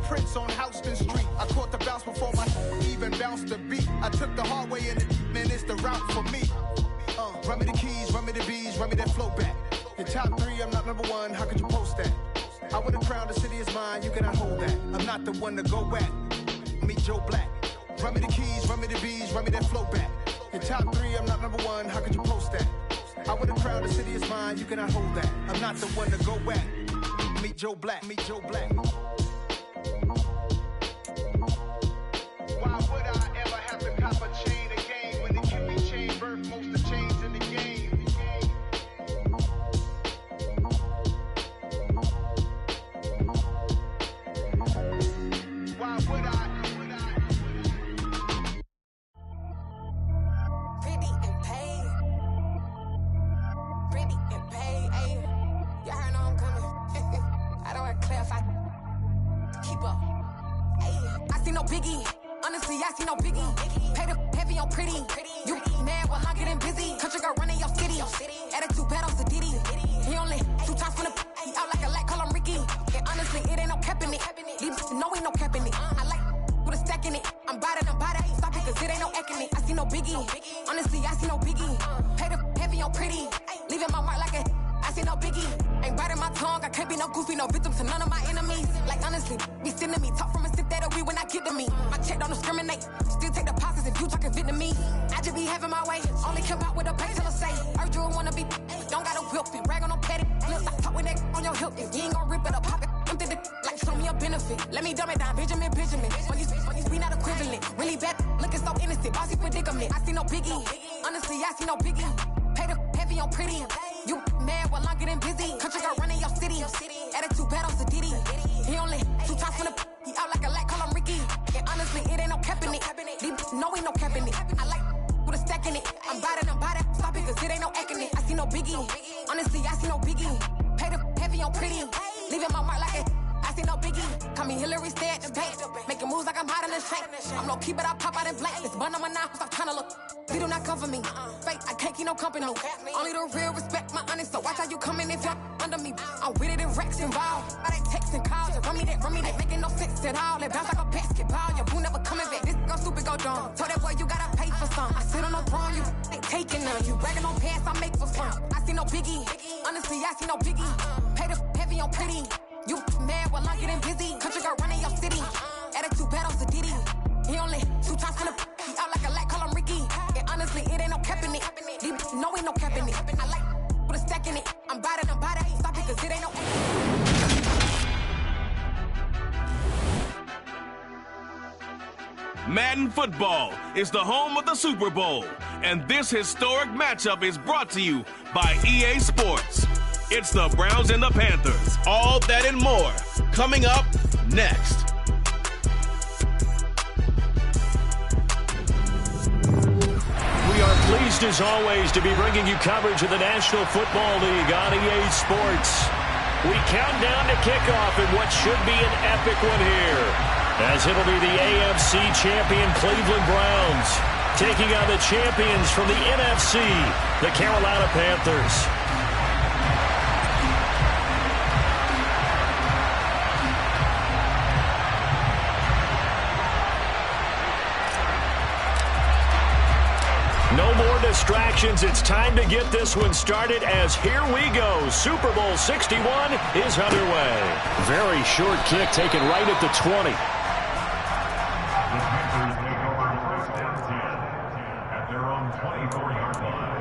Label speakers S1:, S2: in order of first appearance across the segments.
S1: Prince on Houston Street. I caught the bounce before my even bounced the beat. I took the hard way and man, it's the route for me. Run me the keys, run me the bees, run me that flow back. Your top 3, I'm not number 1, how could you post that? I would've crowned the city is mine, you cannot hold that. I'm not the one to go back. Meet Joe Black. Run me the keys, run me the bees, run me that flow back. Your top 3, I'm not number 1, how could you post that? I would've crowned the city is mine, you cannot hold that. I'm not the one to go back. Meet Joe Black, meet Joe Black. Why would I ever have to cop a chain again when it can be chain birth most of chains in the game? Why would I?
S2: Pretty and paid. Pretty and paid, ayy. Y'all heard I'm coming. I don't want to clarify. Keep up. Ayy. I see no biggie. Honestly, I see no biggie. Pay the heavy on pretty. You mad while I'm getting busy. Country girl running your city. Attitude bad on Diddy. He only 2 times from the he out like a light, call him Ricky. And honestly, it ain't no cap in it. These know ain't no cap in it. I like with a stack in it. I'm by that. Stop it, cause it ain't no eck in it. I see no biggie. Honestly, I see no biggie. Pay the heavy on pretty. Leaving my mark like a I see no biggie. Ain't biting my tongue. I can't be no goofy, no victim to none of my enemies. Like honestly, be sending me talk from a sip that'll be when I get to me. My check don't discriminate. Still take deposits if you talking Vietnamese. I just be having my way. Only come out with a pay till I say. Urge you wanna be. Don't got a whip and rag on no petty. Lips like talk with that on your hip. If you ain't gon' rip it up, pop it. Empty the like show me a benefit. Let me dumb it down, Benjamin. On you be not equivalent. Really bad, looking so innocent. Bossy predicament. I see no biggie. Honestly, I see no biggie. Pay the heavy on pretty. You mad while I'm getting busy. Country girl running your city. Attitude bad on Diddy. He only 2 times from the he out like a light, call him Ricky. And honestly, it ain't no cap in it. These know ain't no cap in it. I like with a stack in it. I'm by that. Stop it, cause it ain't no eck in it. I see no biggie. Honestly, I see no biggie. Pay the heavy on pretty. Leaving my mark like a I see no biggie. Call me Hillary, stay at the bank. Making moves like I'm hot in the shank. I'm low key, but I pop out in blank. It's bun on my knife, I'm trying to look. They do not come for me. Fake, I can't keep no company. Only the real respect my honest. So watch how you coming if you're under me. I'm with it and Rex involved. I they texting calls. Just run me that. Making no sense at all. They bounce like a basketball. Your boo never coming back. This go stupid, go dumb. Told that boy you gotta pay for some. I sit on the throne, you ain't taking none. You bragging on pants, I make for fun. I see no biggie. Honestly, I see no biggie. Pay the heavy on pretty. You mad while I'm getting busy. Country girl running your city. Attitude bad on Diddy. He only 2 times from the he out like a light, call him Ricky. And honestly, it ain't no cap in it. These know ain't no cap in it. I like with a stack in it. I'm by that. Stop it, cause it ain't no
S3: Madden Football is the home of the Super Bowl. And this historic matchup is brought to you by EA Sports. It's the Browns and the Panthers. All that and more coming up next.
S4: We are pleased as always to be bringing you coverage of the National Football League on EA Sports. We count down to kickoff in what should be an epic one here, as it'll be the AFC champion Cleveland Browns taking on the champions from the NFC, the Carolina Panthers. No more distractions. It's time to get this one started as here we go. Super Bowl 61 is underway. Very short kick taken right at the 20.
S5: The Panthers take over first down 10 at their own 24-yard line.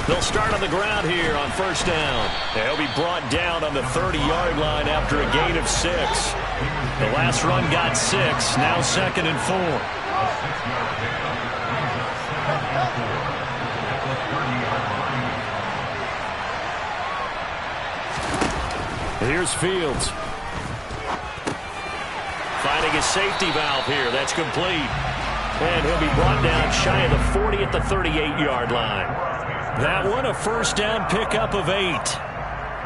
S4: They'll start on the ground here on first down. They'll be brought down on the 30-yard line after a gain of 6. The last run got 6. Now 2nd and 4. Here's Fields. Finding a safety valve here. That's complete. And he'll be brought down shy of the 40 at the 38-yard line. That one, a first down pickup of 8.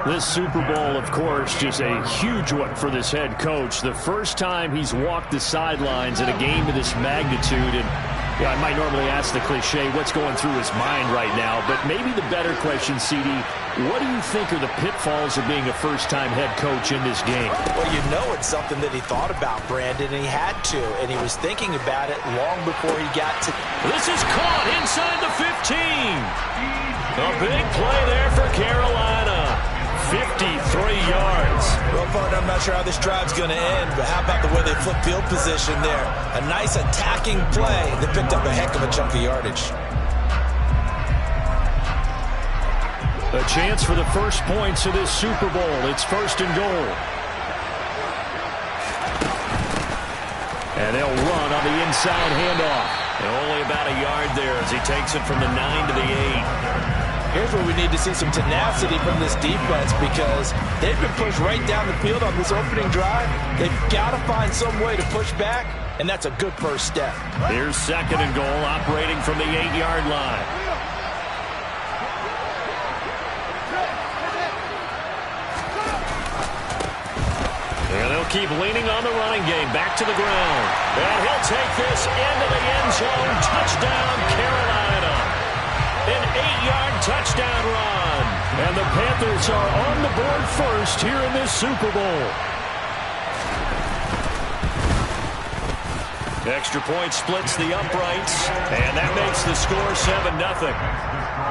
S4: This Super Bowl, of course, just a huge one for this head coach. The first time he's walked the sidelines in a game of this magnitude. And I might normally ask the cliche, what's going through his mind right now? But maybe the better question, CD, what do you think are the pitfalls of being a first-time head coach in this game?
S6: Well, you know it's something that he thought about, Brandon, and he had to. And he was thinking about it long before he got to...
S4: This is caught inside the 15. A big play there for Carolina. 53 yards.
S6: Well, partner, I'm not sure how this drive's going to end, but how about the way they flip field position there? A nice attacking play that picked up a heck of a chunk of yardage.
S4: A chance for the first points of this Super Bowl. It's 1st and goal. And they'll run on the inside handoff. And only about a yard there as he takes it from the 9 to the 8.
S6: Here's where we need to see some tenacity from this defense because they've been pushed right down the field on this opening drive. They've got to find some way to push back, and that's a good first step.
S4: Here's 2nd and goal, operating from the 8-yard line. And they'll keep leaning on the running game. Back to the ground. And he'll take this into the end zone. Touchdown, Carolina. An 8-yard touchdown run. And the Panthers are on the board first here in this Super Bowl. Extra point splits the uprights. And that makes the score 7-0.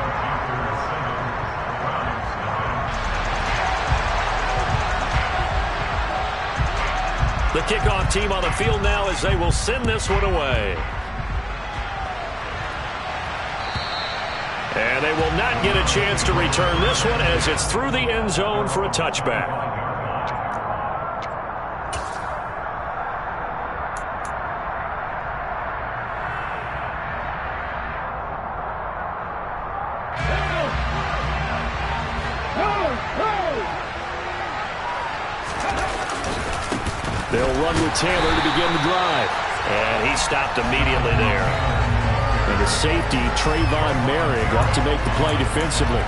S4: The kickoff team on the field now as they will send this one away. And they will not get a chance to return this one as it's through the end zone for a touchback. They'll run with Taylor to begin the drive. And he stopped immediately there. And the safety, Trayvon Merrick, up to make the play defensively.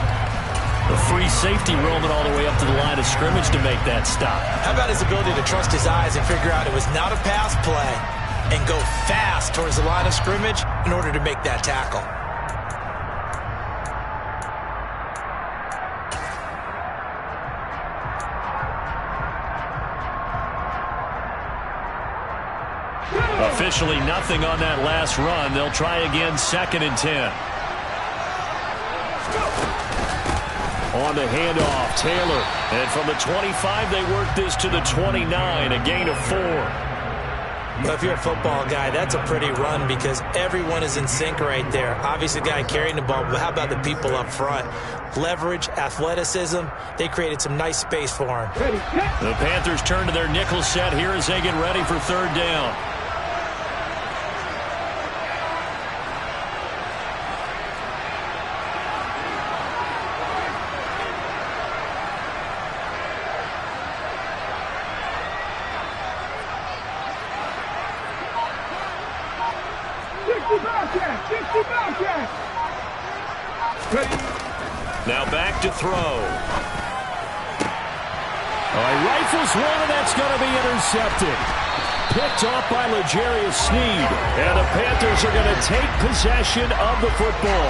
S4: The free safety roaming all the way up to the line of scrimmage to make that stop.
S6: How about his ability to trust his eyes and figure out it was not a pass play and go fast towards the line of scrimmage in order to make that tackle?
S4: Officially nothing on that last run. They'll try again, 2nd and 10. On the handoff, Taylor. And from the 25, they work this to the 29, a gain of 4.
S6: Well, if you're a football guy, that's a pretty run because everyone is in sync right there. Obviously, the guy carrying the ball, but how about the people up front? Leverage, athleticism, they created some nice space for him.
S4: The Panthers turn to their nickel set here as they get ready for 3rd down. Now back to throw. Rifles one, and that's going to be intercepted. Picked off by L'Jarius Sneed. And the Panthers are going to take possession of the football.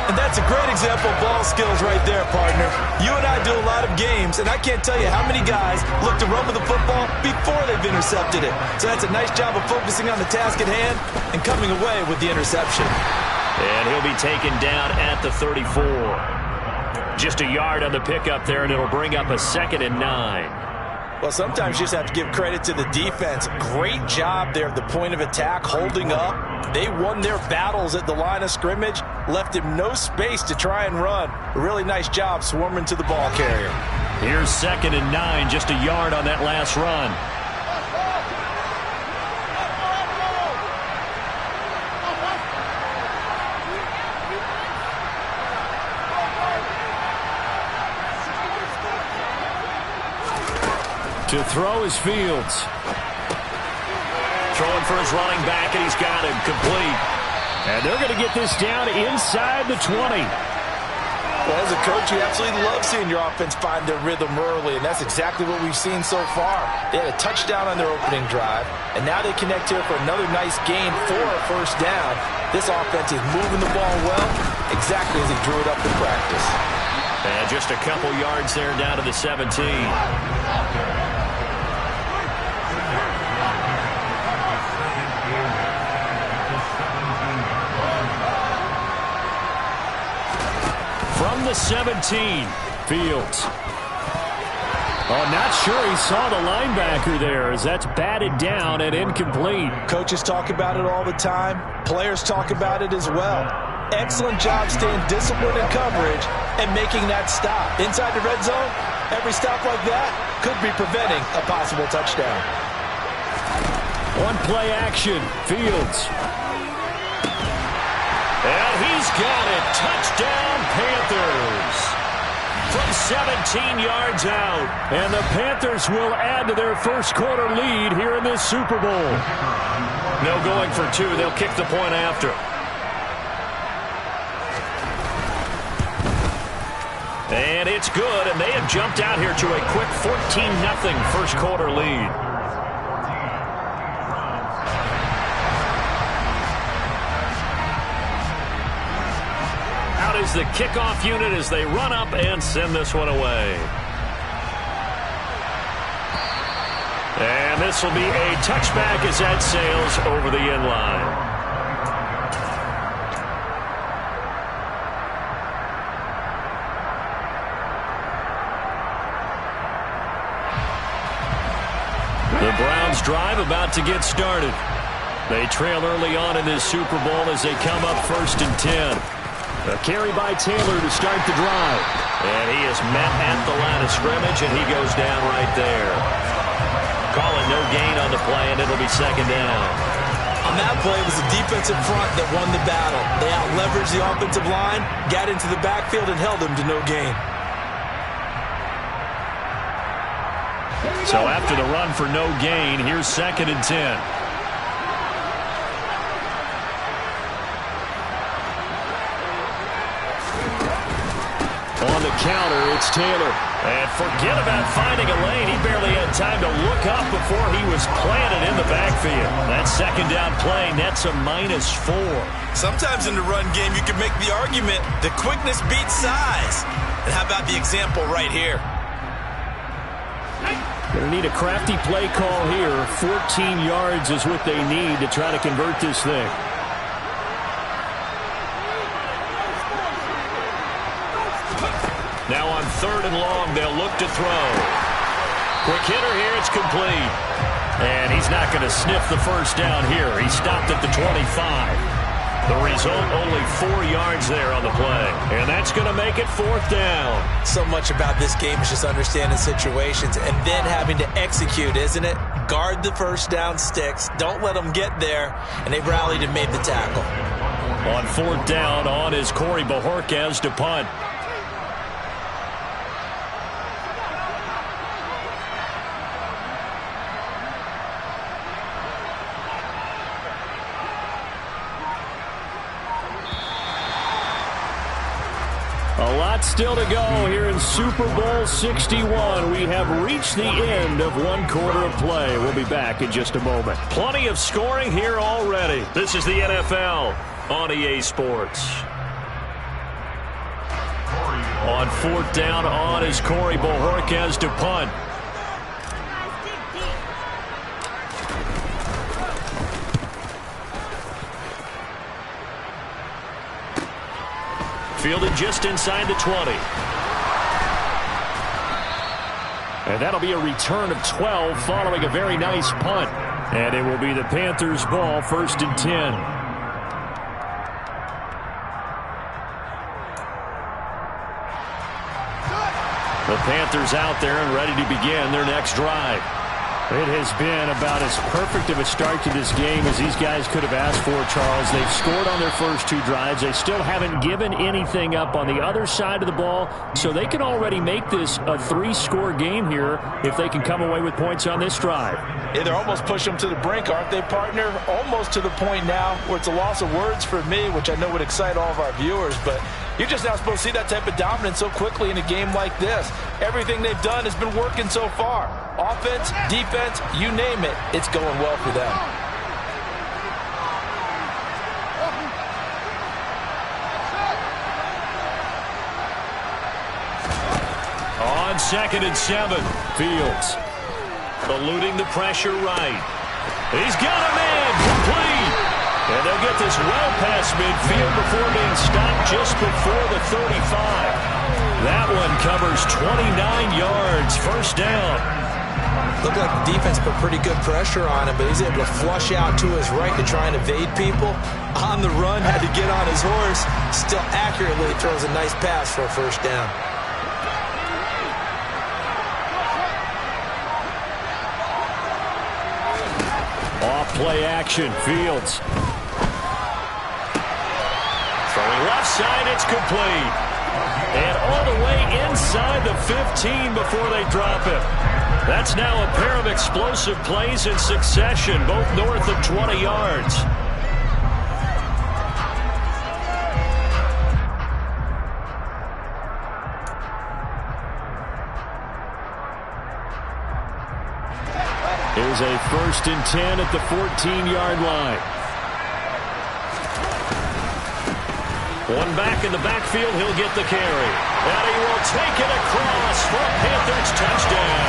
S6: And that's a great example of ball skills right there, partner. You and I do a lot of games, and I can't tell you how many guys look to run with the football before they've intercepted it. So that's a nice job of focusing on the task at hand and coming away with the interception.
S4: And he'll be taken down at the 34. Just a yard on the pickup there, and it'll bring up a 2nd and 9.
S6: Well, sometimes you just have to give credit to the defense. Great job there at the point of attack, holding up. They won their battles at the line of scrimmage, left him no space to try and run. A really nice job swarming to the ball carrier.
S4: Here's 2nd and 9, just a yard on that last run. To throw is Fields. Throwing for his running back, and he's got him complete. And they're going to get this down inside the 20.
S6: as a coach, you absolutely love seeing your offense find their rhythm early, and that's exactly what we've seen so far. They had a touchdown on their opening drive, and now they connect here for another nice gain for a first down. This offense is moving the ball well, exactly as he drew it up in practice.
S4: And just a couple yards there down to the 17. From the 17, Fields. Oh, not sure he saw the linebacker there as that's batted down and incomplete.
S6: Coaches talk about it all the time. Players talk about it as well. Excellent job staying disciplined in coverage and making that stop. Inside the red zone, every stop like that could be preventing a possible touchdown.
S4: One play action, Fields. And he's got it. Touchdown, Panthers. From 17 yards out. And the Panthers will add to their first quarter lead here in this Super Bowl. No going for two. They'll kick the point after. And it's good, and they have jumped out here to a quick 14-0 first quarter lead. Out is the kickoff unit as they run up and send this one away. And this will be a touchback as that sails over the end line. The Browns drive about to get started. They trail early on in this Super Bowl as they come up 1st and 10. A carry by Taylor to start the drive. And he is met at the line of scrimmage, and he goes down right there. Calling no gain on the play, and it'll be 2nd down.
S6: On that play, it was the defensive front that won the battle. They out-leveraged the offensive line, got into the backfield, and held them to no gain.
S4: So after the run for no gain, here's 2nd and 10. On the counter, it's Taylor. And forget about finding a lane. He barely had time to look up before he was planted in the backfield. That 2nd down play nets a -4.
S6: Sometimes in the run game, you can make the argument that quickness beats size. And how about the example right here?
S4: Going to need a crafty play call here. 14 yards is what they need to try to convert this thing. Now on 3rd and long, they'll look to throw. Quick hitter here, it's complete. And he's not going to sniff the first down here. He stopped at the 25. The result, only 4 yards there on the play. And that's going to make it 4th down.
S6: So much about this game is just understanding situations and then having to execute, isn't it? Guard the first down sticks. Don't let them get there. And they rallied and made the tackle.
S4: On 4th down, on is Corey Bojorquez to punt. A lot still to go here in Super Bowl 61. We have reached the end of one quarter of play. We'll be back in just a moment. Plenty of scoring here already. This is the NFL on EA Sports. On 4th down, on is Corey Bojorquez to punt. Fielded just inside the 20. And that'll be a return of 12 following a very nice punt. And it will be the Panthers' ball, 1st and 10. The Panthers out there and ready to begin their next drive. It has been about as perfect of a start to this game as these guys could have asked for, Charles. They've scored on their first 2 drives. They still haven't given anything up on the other side of the ball, so they can already make this a 3-score game here if they can come away with points on this drive.
S6: Yeah, they're almost pushing them to the brink, aren't they, partner? Almost to the point now where it's a loss of words for me, which I know would excite all of our viewers, but You're just not supposed to see that type of dominance so quickly in a game like this. Everything they've done has been working so far. Offense, defense, you name it, it's going well for them.
S4: On 2nd and 7, Fields eluding the pressure right. He's got a man complete. And they'll get this well past midfield before being stopped just before the 35. That one covers 29 yards, first down.
S6: Looked like the defense put pretty good pressure on him, but he's able to flush out to his right to try and evade people. On the run, had to get on his horse. Still accurately throws a nice pass for a first down.
S4: Play action, Fields. Throwing left side, it's complete. And all the way inside the 15 before they drop him. That's now a pair of explosive plays in succession, both north of 20 yards. Here's a 1st and 10 at the 14-yard line. One back in the backfield, he'll get the carry. And he will take it across for a Panthers touchdown.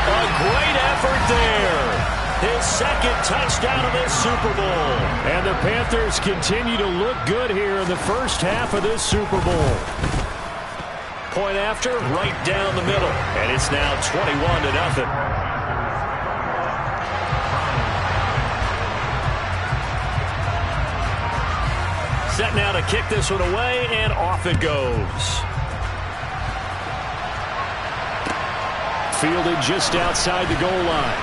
S4: A great effort there. His 2nd touchdown of this Super Bowl. And the Panthers continue to look good here in the first half of this Super Bowl. Point after, right down the middle. And it's now 21-0. Set now to kick this one away, and off it goes. Fielded just outside the goal line.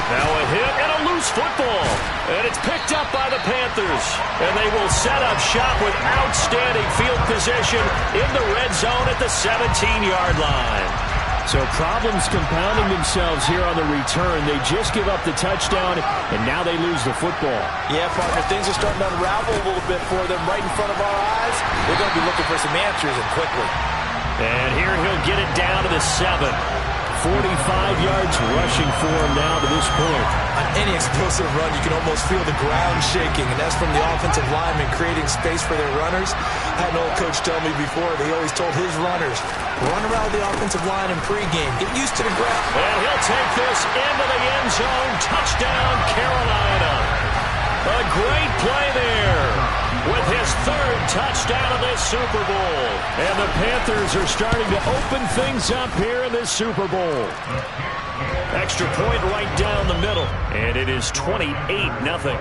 S4: Now a hit and a loose football. And it's picked up by the Panthers. And they will set up shop with outstanding field position in the red zone at the 17-yard line. So problems compounding themselves here on the return. They just give up the touchdown, and now they lose the football.
S6: Yeah, partner, things are starting to unravel a little bit for them right in front of our eyes. We're going to be looking for some answers, and quickly.
S4: And here he'll get it down to the 7. 45 yards rushing for him now to this point.
S6: On any explosive run, you can almost feel the ground shaking, and that's from the offensive linemen creating space for their runners. I had an old coach tell me before, they always told his runners, run around the offensive line in pregame. Get used to the ground.
S4: And he'll take this into the end zone. Touchdown, Carolina. A great play there with his 3rd touchdown of this Super Bowl. And the Panthers are starting to open things up here in this Super Bowl. Extra point right down the middle. And it is 28-0.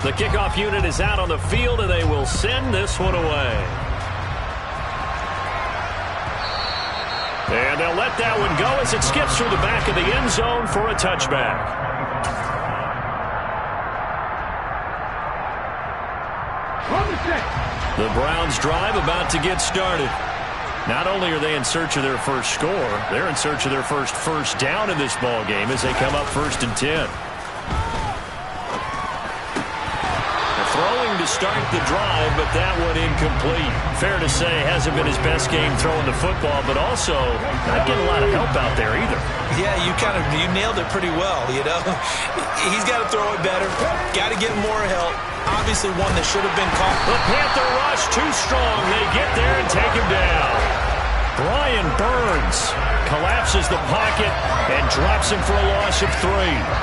S4: The kickoff unit is out on the field, and they will send this one away. And they'll let that one go as it skips through the back of the end zone for a touchback. The Browns drive about to get started. Not only are they in search of their first score, they're in search of their first down in this ball game as they come up 1st and 10. Throwing to start the drive, but that one incomplete. Fair to say, hasn't been his best game throwing the football, but also not getting a lot of help out there either.
S6: Yeah, you nailed it pretty well, you know. He's got to throw it better. Got to get more help. Obviously one that should have been caught.
S4: The Panther rush too strong. They get there and take him down. Brian Burns collapses the pocket and drops him for a loss of 3.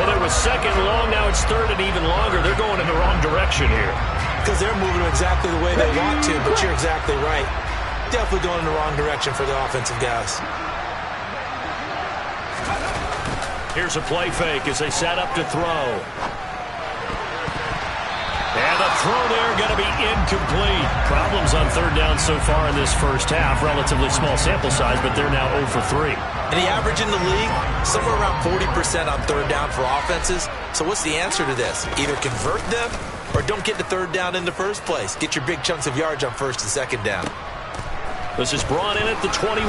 S4: Well, it was 2nd and long. Now it's 3rd and even longer. They're going in the wrong direction here.
S6: Because they're moving exactly the way they want to, but you're exactly right. Definitely going in the wrong direction for the offensive guys.
S4: Here's a play fake as they set up to throw. And the throw there going to be incomplete. Problems on 3rd down so far in this first half. Relatively small sample size, but they're now 0 for 3.
S6: And the average in the league, somewhere around 40% on 3rd down for offenses. So what's the answer to this? Either convert them or don't get to 3rd down in the first place. Get your big chunks of yards on 1st and 2nd down.
S4: This is brought in at the 21.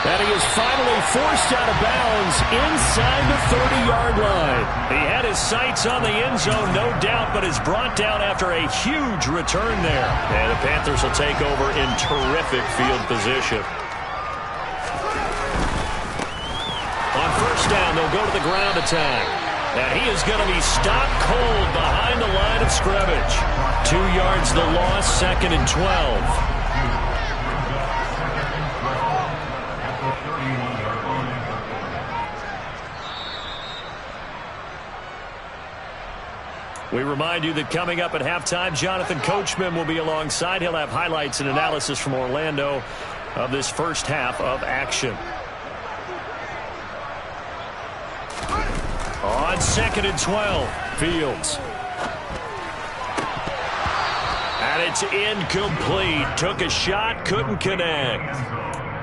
S4: And he is finally forced out of bounds inside the 30-yard line. He had his sights on the end zone, no doubt, but is brought down after a huge return there. And the Panthers will take over in terrific field position. On first down, they'll go to the ground attack. And he is going to be stopped cold behind the line of scrimmage. 2 yards the loss, 2nd and 12. We remind you that coming up at halftime, Jonathan Coachman will be alongside. He'll have highlights and analysis from Orlando of this first half of action. On 2nd and 12, Fields. And it's incomplete. Took a shot, couldn't connect.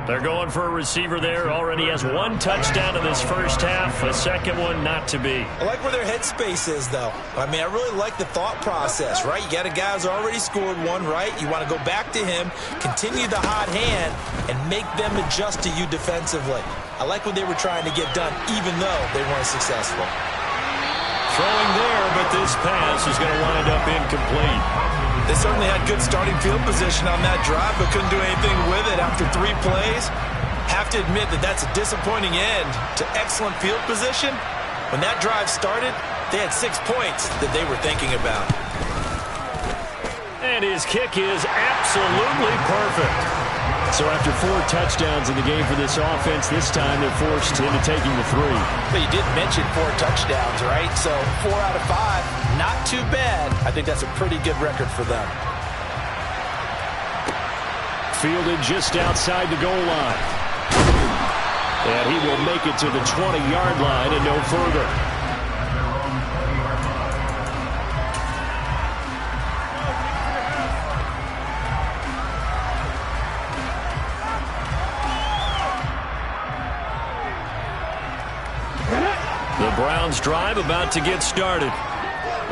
S4: They're going for a receiver there. Already has 1 touchdown in this first half. A second one not to be.
S6: I like where their headspace is, though. I mean, I really like the thought process, right? You got a guy who's already scored 1, right? You want to go back to him, continue the hot hand, and make them adjust to you defensively. I like what they were trying to get done, even though they weren't successful.
S4: Throwing there, but this pass is going to wind up incomplete.
S6: They certainly had good starting field position on that drive, but couldn't do anything with it after 3 plays. Have to admit that that's a disappointing end to excellent field position. When that drive started, they had 6 points that they were thinking about.
S4: And his kick is absolutely perfect. So after 4 touchdowns in the game for this offense, this time they're forced into taking the 3.
S6: But you did mention 4 touchdowns, right? So 4 out of 5, not too bad. I think that's a pretty good record for them.
S4: Fielded just outside the goal line. And he will make it to the 20-yard line and no further. The Browns drive about to get started.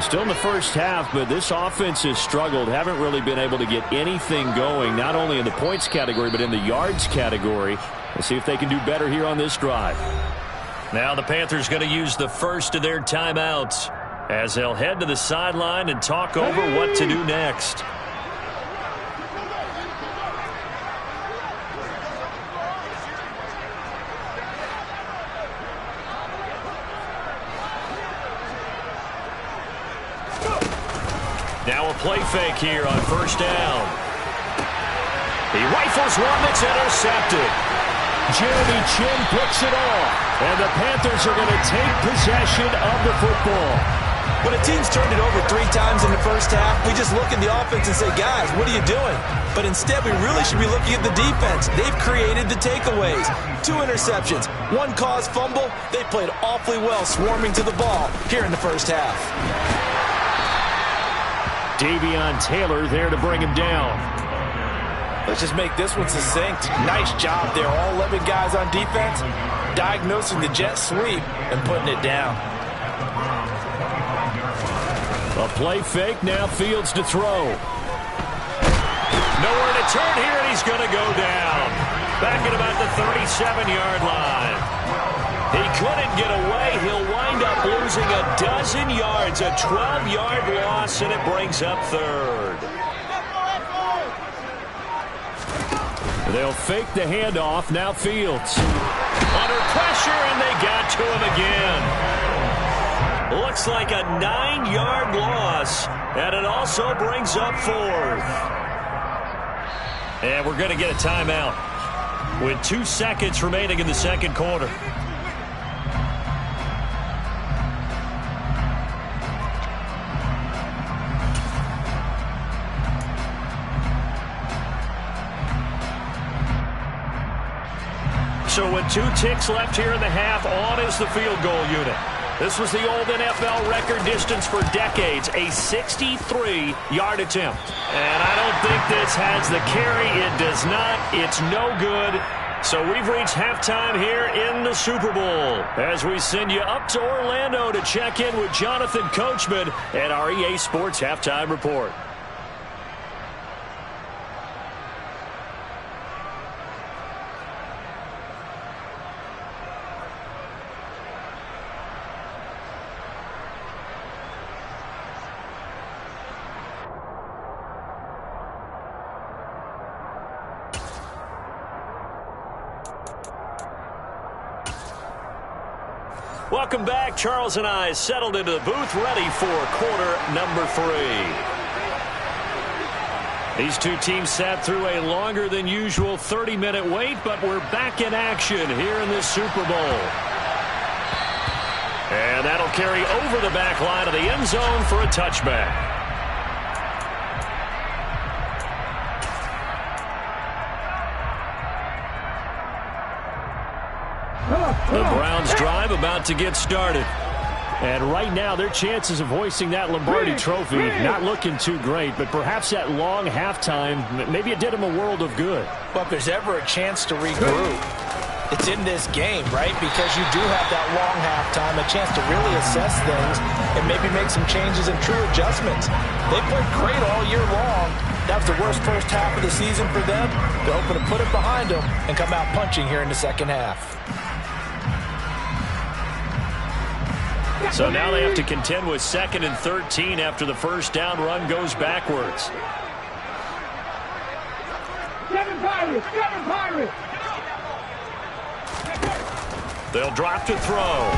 S4: Still in the first half, but this offense has struggled. Haven't really been able to get anything going, not only in the points category, but in the yards category. We'll see if they can do better here on this drive. Now the Panthers going to use the first of their timeouts as they'll head to the sideline and talk over what to do next. Now a play fake here on first down. He rifles one that's intercepted. Jeremy Chinn picks it off. And the Panthers are going to take possession of the football.
S6: When a team's turned it over 3 times in the first half, we just look at the offense and say, guys, what are you doing? But instead, we really should be looking at the defense. They've created the takeaways. 2 interceptions, 1 caused fumble. They played awfully well swarming to the ball here in the first half.
S4: Davion Taylor there to bring him down.
S6: Let's just make this one succinct. Nice job there. All 11 guys on defense diagnosing the jet sweep and putting it down.
S4: A play fake, now Fields to throw. Nowhere to turn here, and he's going to go down. Back at about the 37-yard line. He couldn't get away. He'll wind up losing a dozen yards, a 12-yard loss, and it brings up 3rd. They'll fake the handoff. Now Fields. Under pressure, and they got to him again. Looks like a 9-yard loss, and it also brings up 4th. And we're going to get a timeout with 2 seconds remaining in the second quarter. So with 2 ticks left here in the half, on is the field goal unit. This was the old NFL record distance for decades, a 63-yard attempt. And I don't think this has the carry. It does not. It's no good. So we've reached halftime here in the Super Bowl as we send you up to Orlando to check in with Jonathan Coachman at our EA Sports Halftime Report. Welcome back. Charles and I settled into the booth, ready for quarter number 3. These two teams sat through a longer than usual 30-minute wait, but we're back in action here in this Super Bowl. And that'll carry over the back line of the end zone for a touchback. The Browns drive about to get started. And right now, their chances of hoisting that Lombardi trophy not looking too great, but perhaps that long halftime, maybe it did them a world of good.
S6: Well, if there's ever a chance to regroup, it's in this game, right? Because you do have that long halftime, a chance to really assess things and maybe make some changes and true adjustments. They played great all year long. That was the worst first half of the season for them. They're hoping to put it behind them and come out punching here in the second half.
S4: So now they have to contend with 2nd and 13 after the first down run goes backwards.
S7: Seven Pirates!
S4: They'll drop to throw.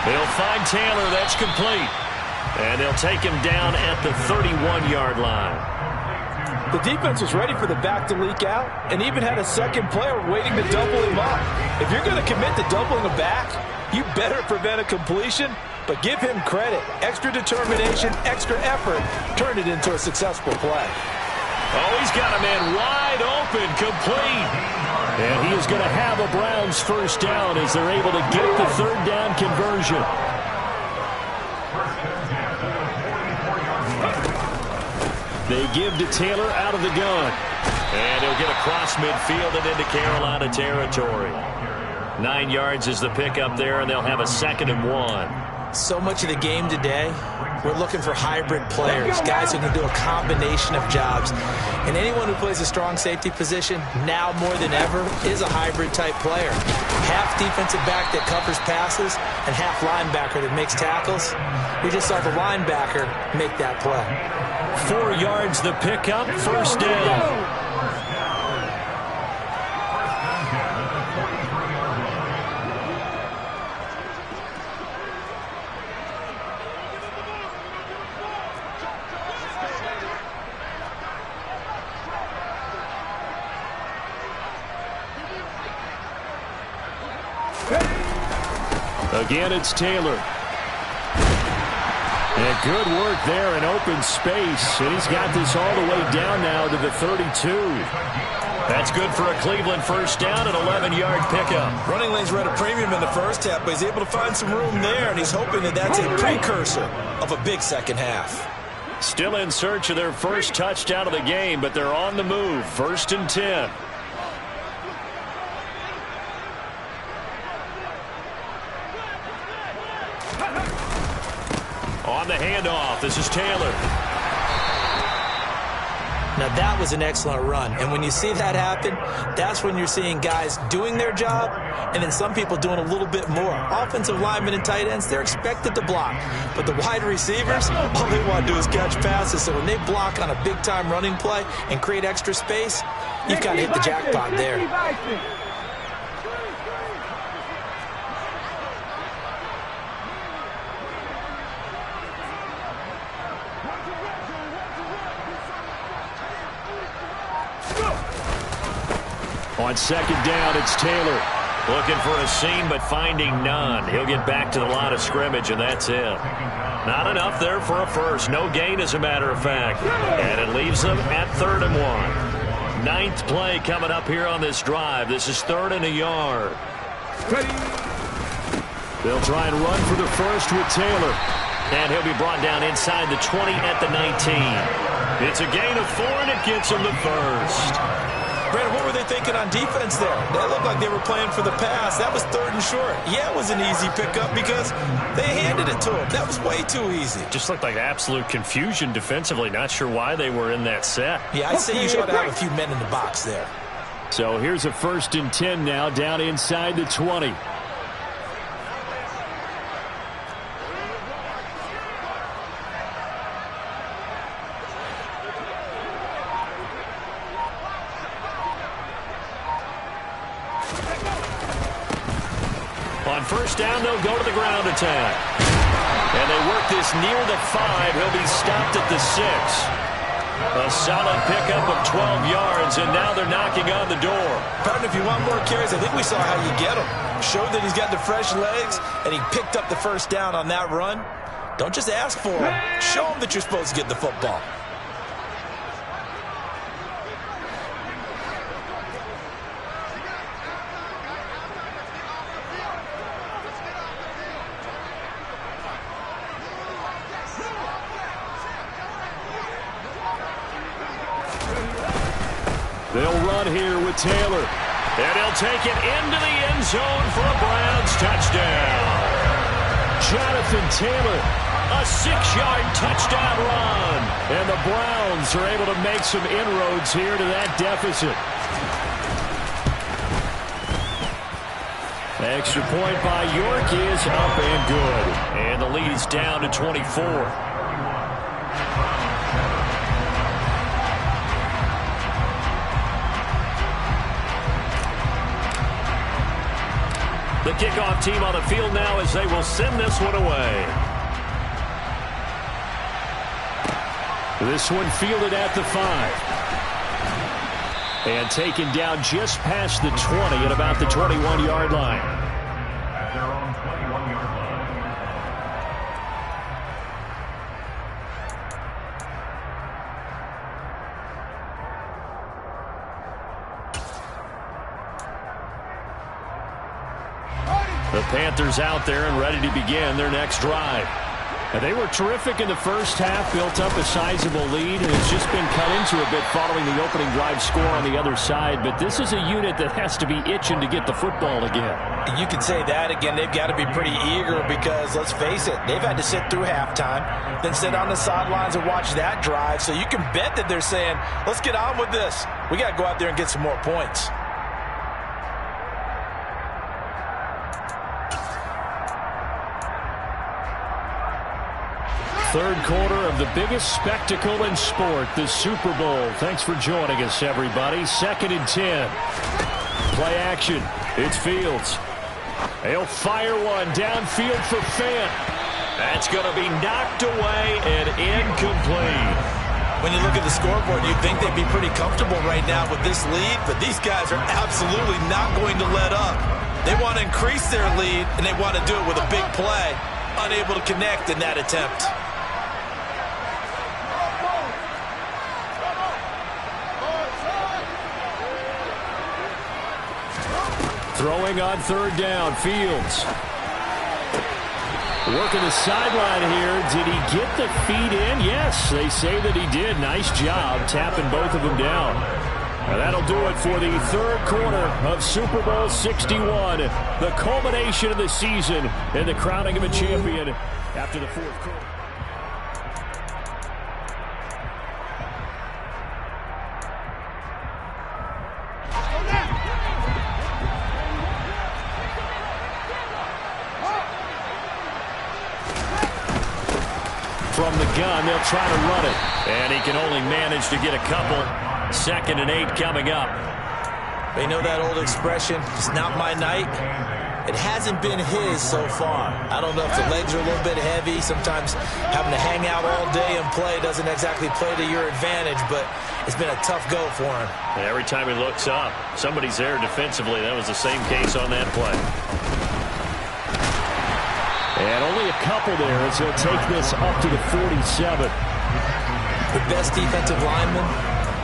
S4: They'll find Taylor. That's complete. And they'll take him down at the 31-yard line.
S6: The defense was ready for the back to leak out and even had a second player waiting to double him up. If you're going to commit to doubling a back, you better prevent a completion, but give him credit. Extra determination, extra effort turned it into a successful play.
S4: Oh, he's got a man wide open, complete. And he is going to have a Browns first down as they're able to get the third down conversion. They give to Taylor out of the gun. And he'll get across midfield and into Carolina territory. 9 yards is the pickup there, and they'll have a 2nd and 1.
S6: So much of the game today, we're looking for hybrid players, guys who can do a combination of jobs. And anyone who plays a strong safety position, now more than ever, is a hybrid-type player. Half defensive back that covers passes and half linebacker that makes tackles. We just saw the linebacker make that play.
S4: 4 yards the pickup, first down. Again, it's Taylor. And good work there in open space. And he's got this all the way down now to the 32. That's good for a Cleveland first down, an 11-yard pickup.
S6: Running lanes were at a premium in the first half, but he's able to find some room there, and he's hoping that that's a precursor of a big second half.
S4: Still in search of their first touchdown of the game, but they're on the move. 1st and 10. On the handoff, this is Taylor.
S6: Now that was an excellent run, and when you see that happen, that's when you're seeing guys doing their job, and then some people doing a little bit more. Offensive linemen and tight ends, they're expected to block, but the wide receivers, all they want to do is catch passes, so when they block on a big-time running play and create extra space, you've got to hit the jackpot there.
S4: On 2nd down, it's Taylor. Looking for a seam, but finding none. He'll get back to the line of scrimmage, and that's it. Not enough there for a first. No gain, as a matter of fact. And it leaves them at 3rd and 1. 9th play coming up here on this drive. This is 3rd and a yard. They'll try and run for the first with Taylor. And he'll be brought down inside the 20 at the 19. It's a gain of 4, and it gets him the first.
S6: Brandon, what were they thinking on defense there? That looked like they were playing for the pass. That was 3rd and short. Yeah, it was an easy pickup because they handed it to him. That was way too easy.
S4: Just looked like absolute confusion defensively. Not sure why they were in that set.
S6: Yeah, I'd say you should have a few men in the box there.
S4: So here's a 1st and 10 now, down inside the 20. On first down, they'll go to the ground attack. And they work this near the 5. He'll be stopped at the 6. A solid pickup of 12 yards, and now they're knocking on the door.
S6: Partner, if you want more carries, I think we saw how you get them. Showed that he's got the fresh legs, and he picked up the first down on that run. Don't just ask for him. Show him that you're supposed to get the football.
S4: They'll run here with Taylor. And he'll take it into the end zone for a Browns touchdown. Jonathan Taylor, a 6-yard touchdown run. And the Browns are able to make some inroads here to that deficit. Extra point by York is up and good. And the lead is down to 24. The kickoff team on the field now as they will send this one away. This one fielded at the 5. And taken down just past the 20 at about the 21-yard line.
S5: At their own 21-yard line.
S4: The Panthers out there and ready to begin their next drive. And they were terrific in the first half, built up a sizable lead, and it's just been cut into a bit following the opening drive score on the other side. But this is a unit that has to be itching to get the football again.
S6: You could say that again. They've got to be pretty eager because, let's face it, they've had to sit through halftime, then sit on the sidelines and watch that drive. So you can bet that they're saying, let's get on with this. We got to go out there and get some more points.
S4: Third quarter of the biggest spectacle in sport, the Super Bowl. Thanks for joining us, everybody. 2nd and 10. Play action. It's Fields. He'll fire one downfield for Fant. That's going to be knocked away and incomplete.
S6: When you look at the scoreboard, you'd think they'd be pretty comfortable right now with this lead, but these guys are absolutely not going to let up. They want to increase their lead, and they want to do it with a big play. Unable to connect in that attempt.
S4: Throwing on third down, Fields. Working the sideline here. Did he get the feet in? Yes, they say that he did. Nice job tapping both of them down. And that'll do it for the third quarter of Super Bowl 61. The culmination of the season and the crowning of a champion after the fourth quarter. From the gun, they'll try to run it. And he can only manage to get a couple. 2nd and 8 coming up.
S6: You know that old expression, it's not my night? It hasn't been his so far. I don't know if the legs are a little bit heavy. Sometimes having to hang out all day and play doesn't exactly play to your advantage, but it's been a tough go for him.
S4: And every time he looks up, somebody's there defensively. That was the same case on that play. And only a couple there as he'll take this up to the 47.
S6: The best defensive linemen,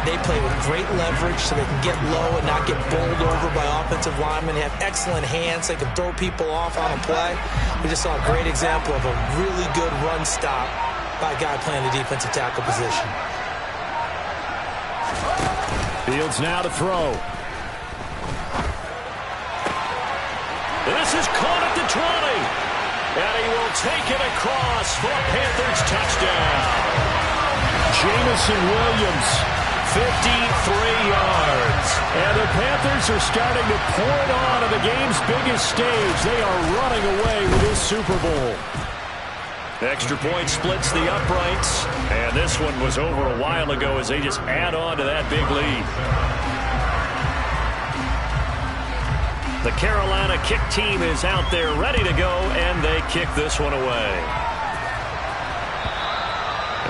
S6: they play with great leverage so they can get low and not get bowled over by offensive linemen. They have excellent hands. They can throw people off on a play. We just saw a great example of a really good run stop by a guy playing the defensive tackle position.
S4: Fields now to throw. This is caught at the 20. And he will take it across for a Panthers touchdown. Jameson Williams, 53 yards. And the Panthers are starting to pour it on the game's biggest stage. They are running away with this Super Bowl. Extra point splits the uprights. And this one was over a while ago as they just add on to that big lead. The Carolina kick team is out there ready to go, and they kick this one away.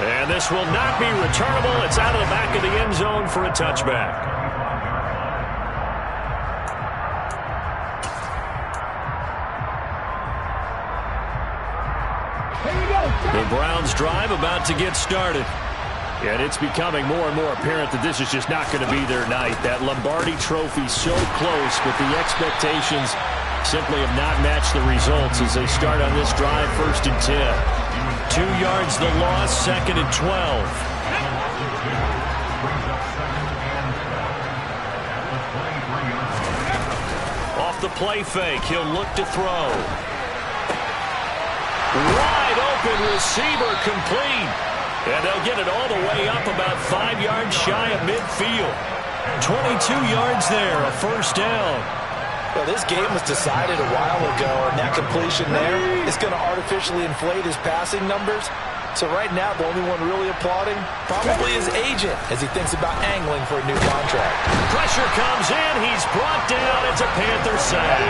S4: And this will not be returnable. It's out of the back of the end zone for a touchback. The Browns drive about to get started. And it's becoming more and more apparent that this is just not going to be their night. That Lombardi Trophy so close, but the expectations simply have not matched the results as they start on this drive, 1st and 10. 2 yards the loss, 2nd and 12. Off the play fake, he'll look to throw. Wide open receiver, complete. And they'll get it all the way up about 5 yards shy of midfield. 22 yards there, a 1st down.
S6: Well, this game was decided a while ago, and that completion there is going to artificially inflate his passing numbers. So right now, the only one really applauding probably his agent as he thinks about angling for a new contract.
S4: Pressure comes in. He's brought down. It's a Panther sack.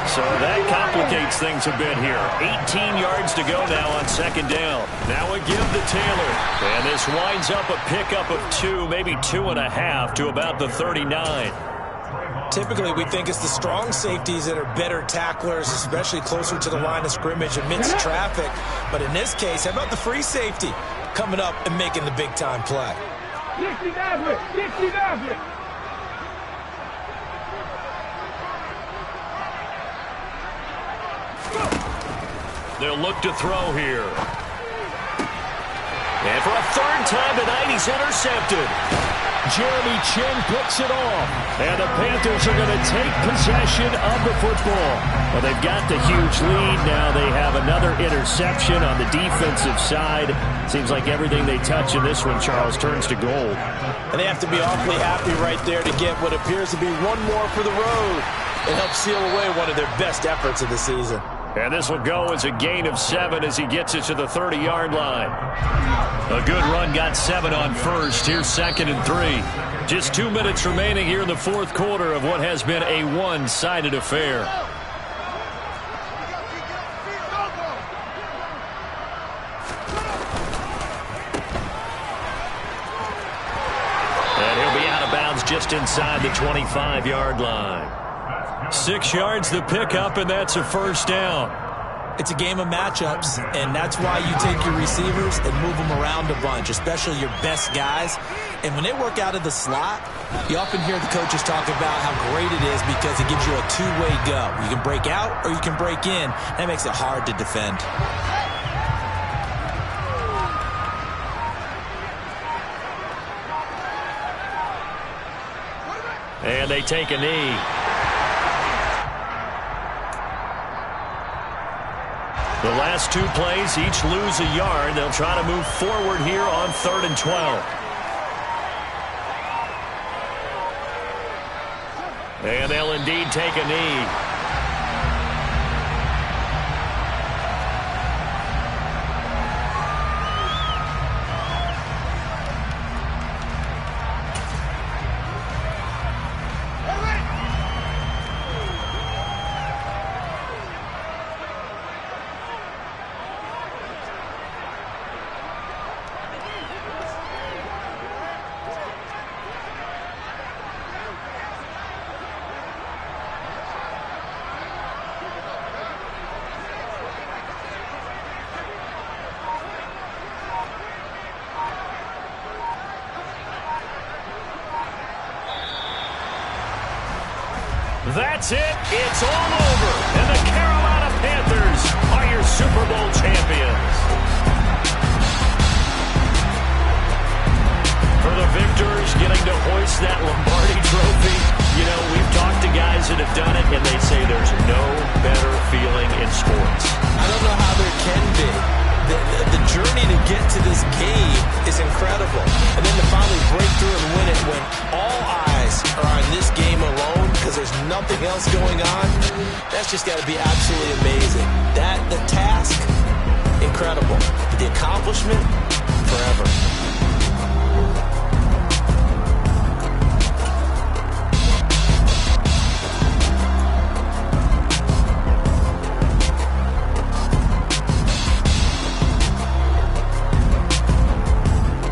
S4: So that complicates things a bit here. 18 yards to go now on 2nd down. Now a give to Taylor. And this winds up a pickup of 2, maybe 2.5 to about the 39.
S6: Typically, we think it's the strong safeties that are better tacklers, especially closer to the line of scrimmage amidst traffic. But in this case, how about the free safety coming up and making the big-time play?
S4: They'll look to throw here. And for a 3rd time tonight, he's intercepted. Jeremy Chinn picks it off. And the Panthers are going to take possession of the football. Well, they've got the huge lead. Now they have another interception on the defensive side. Seems like everything they touch in this one, Charles, turns to gold.
S6: And they have to be awfully happy right there to get what appears to be one more for the road. It helps seal away one of their best efforts of the season.
S4: And this will go as a gain of 7 as he gets it to the 30-yard line. A good run, got 7 on 1st. Here's 2nd and 3. Just 2 minutes remaining here in the 4th quarter of what has been a one-sided affair. And he'll be out of bounds just inside the 25-yard line. 6 yards the pickup, and that's a 1st down.
S6: It's a game of matchups, and that's why you take your receivers and move them around a bunch, especially your best guys. And when they work out of the slot, you often hear the coaches talk about how great it is because it gives you a two-way go. You can break out or you can break in. That makes it hard to defend.
S4: And they take a knee. The last 2 plays, each lose a yard. They'll try to move forward here on 3rd and 12. And they'll indeed take a knee. That's it. It's all over. And the Carolina Panthers are your Super Bowl champions. For the victors getting to hoist that Lombardi Trophy, you know, we've talked to guys that have done it, and they say there's no better feeling in sports.
S6: I don't know how there can be. The journey to get to this game is incredible. And then to finally break through and win it when all eyes are on this game alone because there's nothing else going on, that's just got to be absolutely amazing. The task, incredible. The accomplishment, forever.